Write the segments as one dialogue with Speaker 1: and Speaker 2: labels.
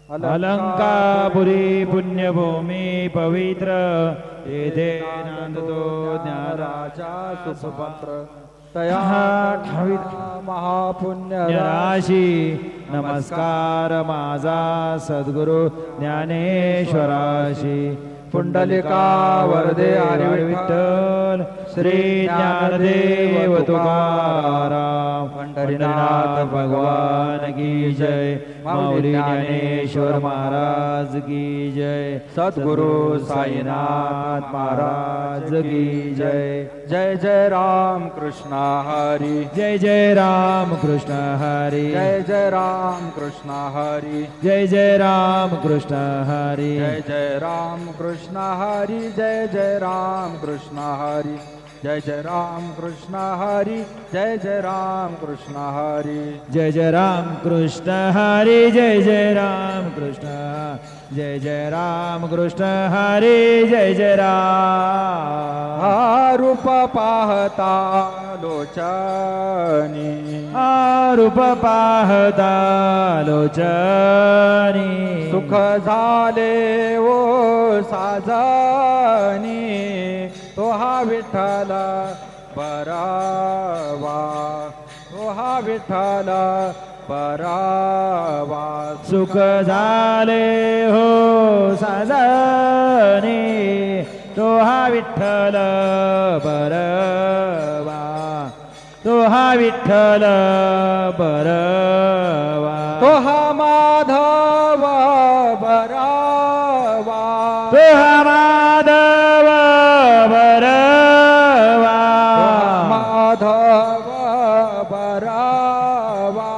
Speaker 1: अलंकापुरी पुण्यभूमी पवित्र येथे नांदतो ज्ञानाचा सुपात्र तया ठावीत महापुण्य राशी नमस्कार माझा सद्गुरु ज्ञानेश्वराशी पुंडलिका वरदे हरी विठ्ठल श्री ज्ञानदेव तुकाराम पंढरीनाथ भगवान की जय माऊली ज्ञानेश्वर महाराज की जय सद्गुरु साईनाथ महाराज की जय जय जय राम कृष्ण हरी जय जय राम कृष्ण हरी जय जय राम कृष्ण हरी जय जय राम कृष्ण हरी जय जय राम कृष्ण हरी जय जय राम कृष्ण हरी जय जय राम कृष्ण हरी जय जय राम कृष्ण हरी जय जय राम कृष्ण हरी जय जय राम कृष्ण जय जय राम कृष्ण हरी जय जय राम रूप पाहता लोचनी रूप पाहता लोचनी सुख झाले ओ साजनी तो हा विठ्ठल बरावा तो हा विठ्ठल बरावा सुख झाले हो साजनी तो हा विठ्ठल बरावा तो हा विठ्ठल बरावा तो हा माधव बरावा तो हा माधव बरावा माधव बरावा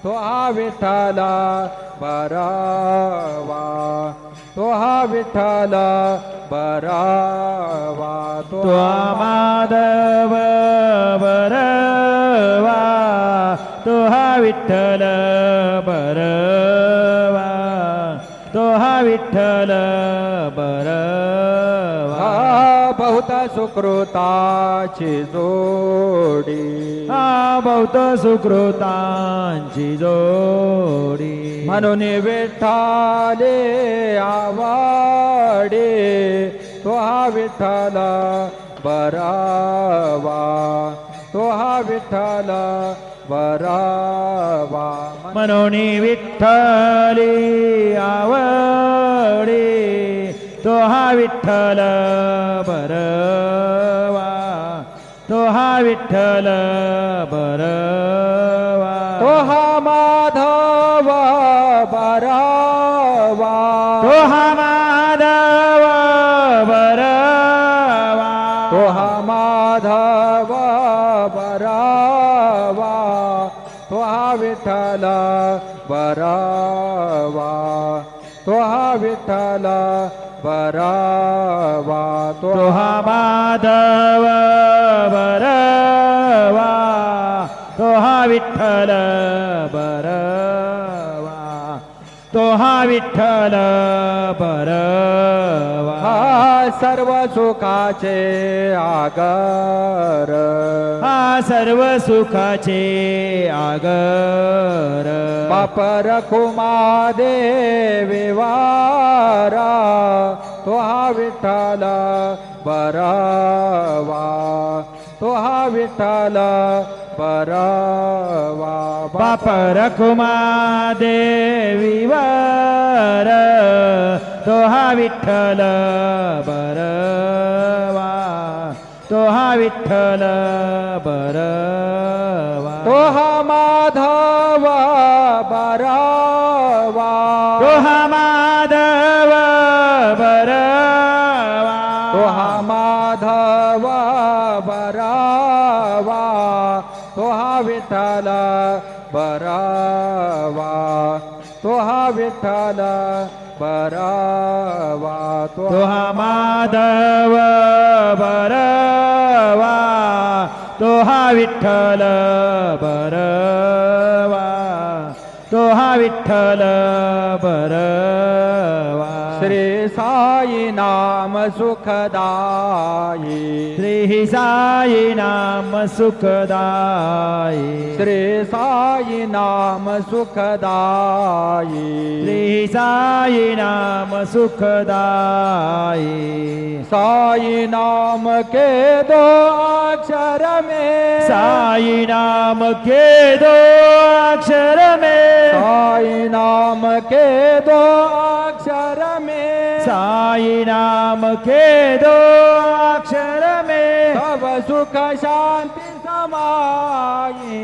Speaker 1: तो हा विठ्ठल बरावा तो हा विठ्ठल बरावा तो माधव बरावा तो हा विठ्ठल बरावा तो हा विठ्ठल बरावा बहुत सुकृताची जोडी बहुत सुकृतांची जोडी म्हणून विठ्ठले आवडे तो हा विठ्ठल बरावा तो हा विठ्ठल बरावा म्हणून विठ्ठली आवडे तो हा विठ्ठल बरावा तो हा विठ्ठल बरावा तो हा माधव बरावा तो हा माधव बरावा तो हा माधव बरावा तो हा विठ्ठल बरावा तो हा विठ्ठल बरावा तो हा माधव बरावा तो हा विठ्ठल बरावा तो हा विठ्ठल बरावा सर्व सुखाचे आगर सर्व सुखाचे आगर बापर कुमा देवारा तो हा विठ्ठल बरावा तो हा विठ्ठल बरावा बापर कुमा देवीवर तो हा विठ्ठल बरावा तो हा विठ्ठल बरावा तो हा माधव बरावा तो हा माधव बरावा तो हा माधव बरावा तो हा विठ्ठल बरावा तो हा विठ्ठल बरावा तो हा माधव बरावा तो हा विठ्ठल बरावा तो हा विठ्ठल बरवा.
Speaker 2: श्री साई नाम सुखदाई.
Speaker 1: श्री साई नाम सुखदाई.
Speaker 2: श्री साई नाम सुखदाई.
Speaker 1: श्री साई नाम सुखदाई.
Speaker 2: साई नाम के दो अक्षर में.
Speaker 1: साई नाम के दो अक्षर में.
Speaker 2: साई नाम के दो अक्षर में.
Speaker 1: साई नाम के दो अक्षर में.
Speaker 2: सब सुख शांति समाये.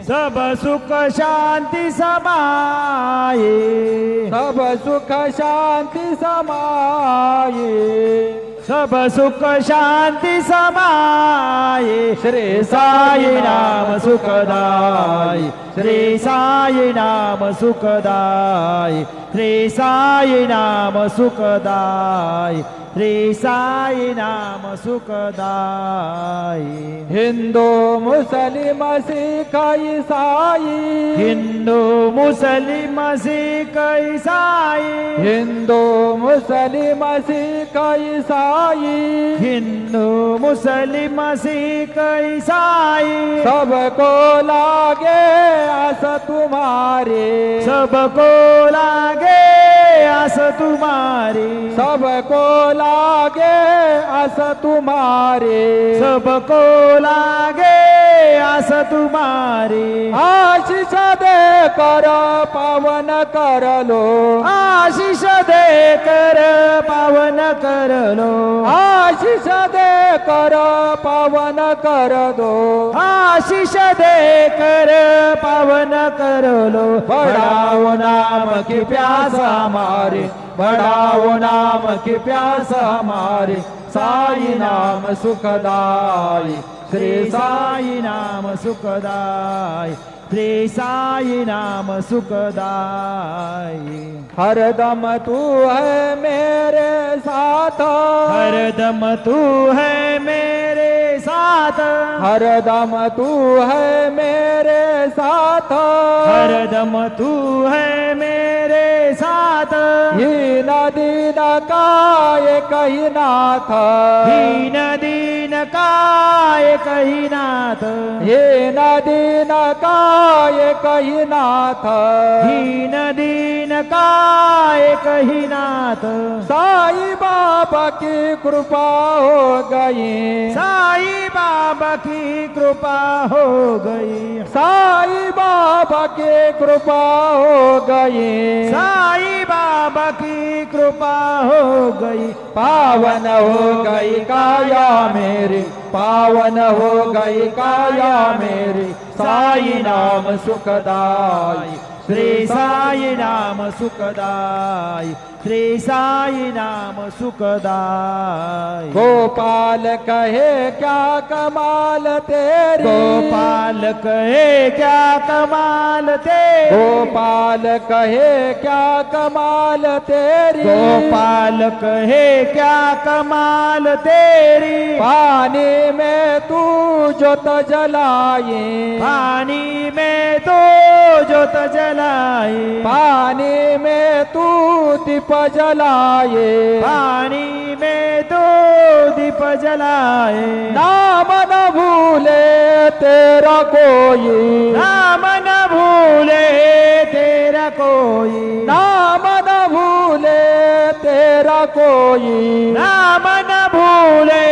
Speaker 1: सब सुख शांति समाये.
Speaker 2: सब सुख शांति समाये.
Speaker 1: सब सुख शांति समाये.
Speaker 2: श्री
Speaker 1: साई नाम सुखदाई. श्री साई नाम सुखदाई. श्री साई नाम सुखदाई. श्री साई नाम सुखदाई.
Speaker 2: हिंदू मुस्लिम सिख ईसाई.
Speaker 1: हिंदू मुस्लिम सिख ईसाई.
Speaker 2: हिंदू मुस्लिम सिख ईसाई.
Speaker 1: हिंदू मुस्लिम सिख ईसाई.
Speaker 2: सबको लागे आस तुम्हारे.
Speaker 1: सबको लागे आस तुम्हारी.
Speaker 2: सबको लागे आस तुम्हारे.
Speaker 1: सबको लागे आस तुम्हारी.
Speaker 2: आशीष दे कर पावन कर लो.
Speaker 1: आशीष दे कर पावन कर लो.
Speaker 2: आशीष दे कर पावन कर दो.
Speaker 1: आशीष दे कर पावन कर लो.
Speaker 2: बढ़ाओ नाम की प्यास हमारी. बढ़ाओ नाम की प्यास हमारी. साई नाम सुखदाई.
Speaker 1: श्री साई नाम सुखदाई. श्री साई नाम सुखदाई.
Speaker 2: हरदम तू है मेरे साथ.
Speaker 1: हरदम तू है मेरे साथ.
Speaker 2: हरदम तू है मेरे साथ.
Speaker 1: हरदम तू है मेरे साथ.
Speaker 2: हीन दीन का एक ही नाथ.
Speaker 1: दीन दीन काय कही नाथ.
Speaker 2: हीन दीन का एक ही नाथ.
Speaker 1: दीन दीन काय कही नाथ.
Speaker 2: साई बाबा की कृपा हो गई.
Speaker 1: साई बाबा की कृपा हो गई.
Speaker 2: साई बाबा की कृपा हो गई.
Speaker 1: साई बाबा की कृपा हो गई.
Speaker 2: पावन हो गई काया मेरी. पावन हो गई काया मेरी. साई नाम सुखदाई.
Speaker 1: श्री साई नाम सुखदाई. श्री साई नाम सुखदाई.
Speaker 2: गोपाल कहे क्या कमाल तेरी.
Speaker 1: गोपाल कहे क्या कमाल तेरी.
Speaker 2: गोपाल कहे क्या कमाल तेरी.
Speaker 1: गोपाल कहे क्या कमाल तेरी.
Speaker 2: पानी में तू जोत जलाए.
Speaker 1: पानी में तो जोत जलाए.
Speaker 2: पानी में तू दीप जलाए.
Speaker 1: पानी में तो दीप जलाए.
Speaker 2: नाम न भूले तेरा कोई.
Speaker 1: नाम न भूले तेरा कोई.
Speaker 2: नाम न भूले तेरा कोई.
Speaker 1: नाम न भूले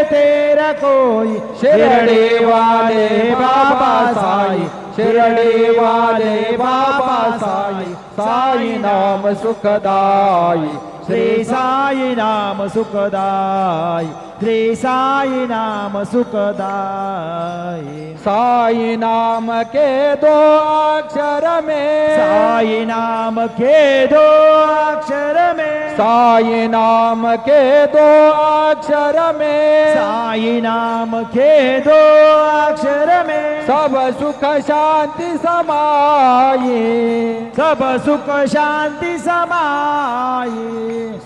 Speaker 1: तेरा कोई.
Speaker 2: शिरडी वाले बाबा साई. शिरडी वाले बाबा साई. साई नाम सुखदाई.
Speaker 1: श्री साई नाम सुखदाई. श्री साई नाम सुखदाई.
Speaker 2: साई नाम के दो अक्षर में.
Speaker 1: साई नाम के दो अक्षर में.
Speaker 2: साई नाम के दो अक्षर में.
Speaker 1: साई नाम के दो अक्षर में.
Speaker 2: सब सुख शांती समाई,
Speaker 1: सब सुख शांती समाई,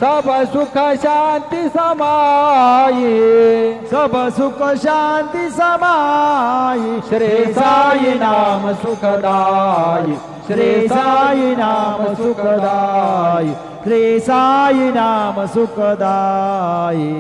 Speaker 2: सब सुख शांती समाई,
Speaker 1: सब सुख शांती समाई.
Speaker 2: श्री साई नाम सुखदाई,
Speaker 1: श्री साई नाम सुखदाई, श्री साई नाम सुखदाई.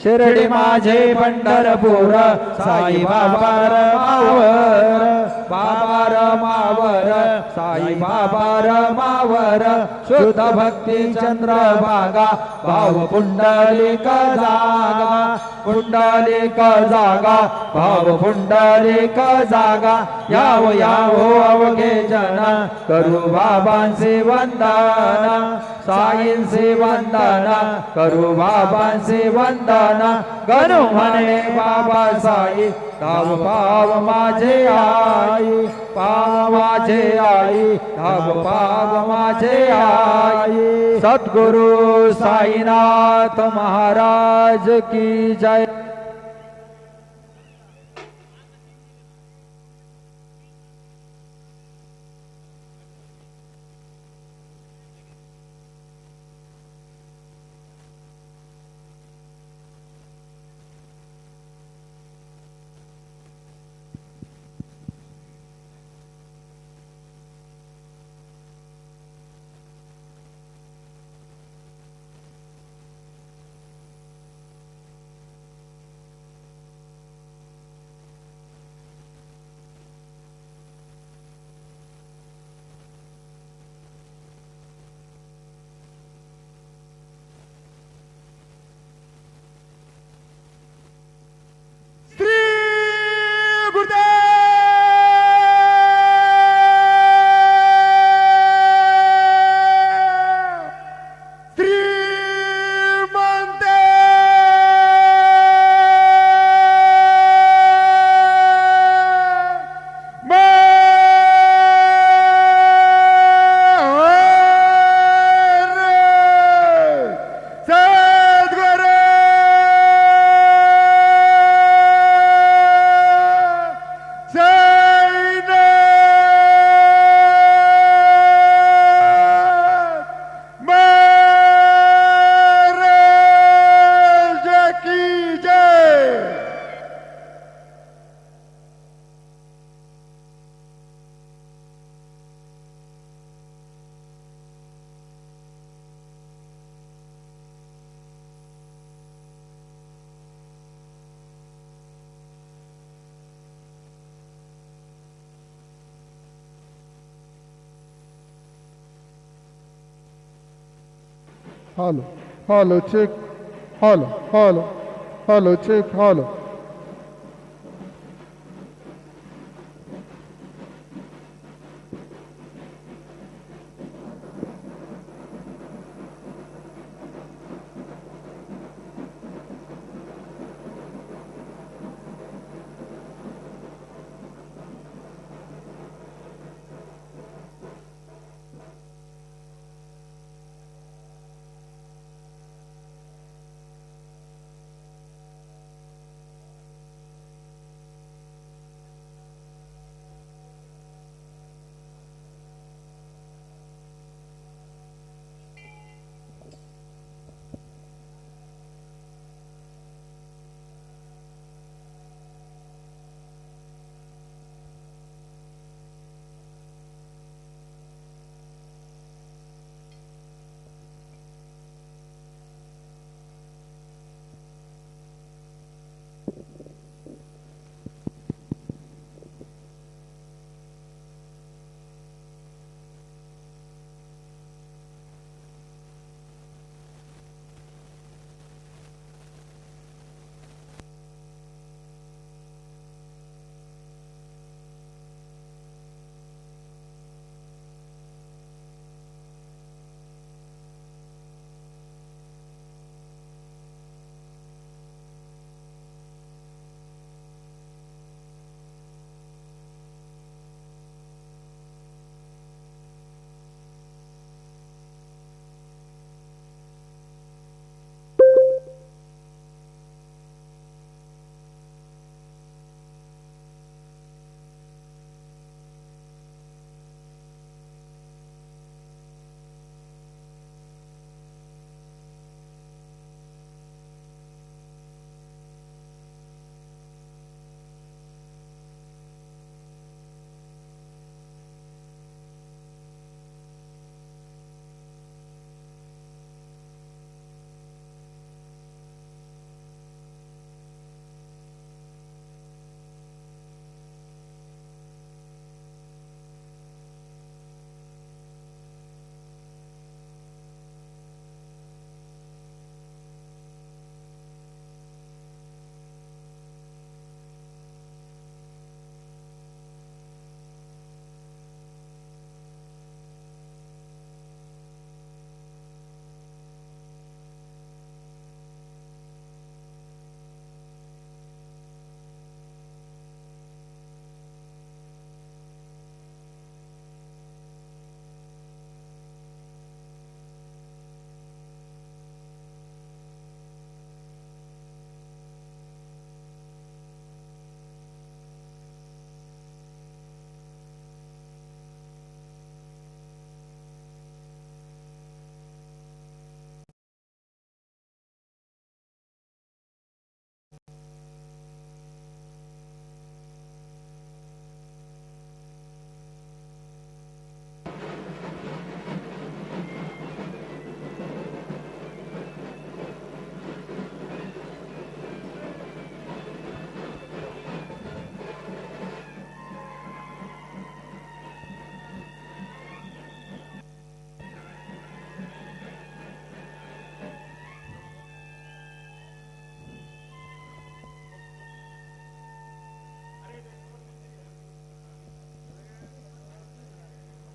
Speaker 2: शिर्डी माझे पंढरपूर, साई बाबा रमावर, बाबा रमावर, साई बाबा रमावर, शुद्ध भक्ती चंद्रभागा, भाव पुंडलिक जागा, पुंडलिक जागा, भाव पुंडलिक जागा. यावो यावो अवघे जन, करू बाबांचे वंदन, साईंचे वंदन, करू बाबांचे वंदन. गणू म्हणे बाबा साई, धाव पाव माझे आई, पाव माझे आई, धाव पाव माझे आई. सद्गुरु साईनाथ महाराज की जय.
Speaker 3: Hello, hello, check. Hello, hello, hello, check. Hello.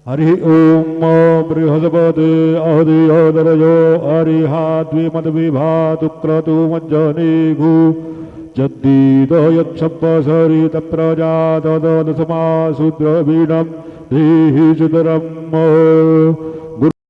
Speaker 4: Hari ओम बृहस्पति अहदियोदरयो अरिहाद्विमद्विभातुक्रतु मज्जनेघु जद्दीदो यच्छब्बसरितप्रजातददसमाशूद्रवीणं देहि सुतरम्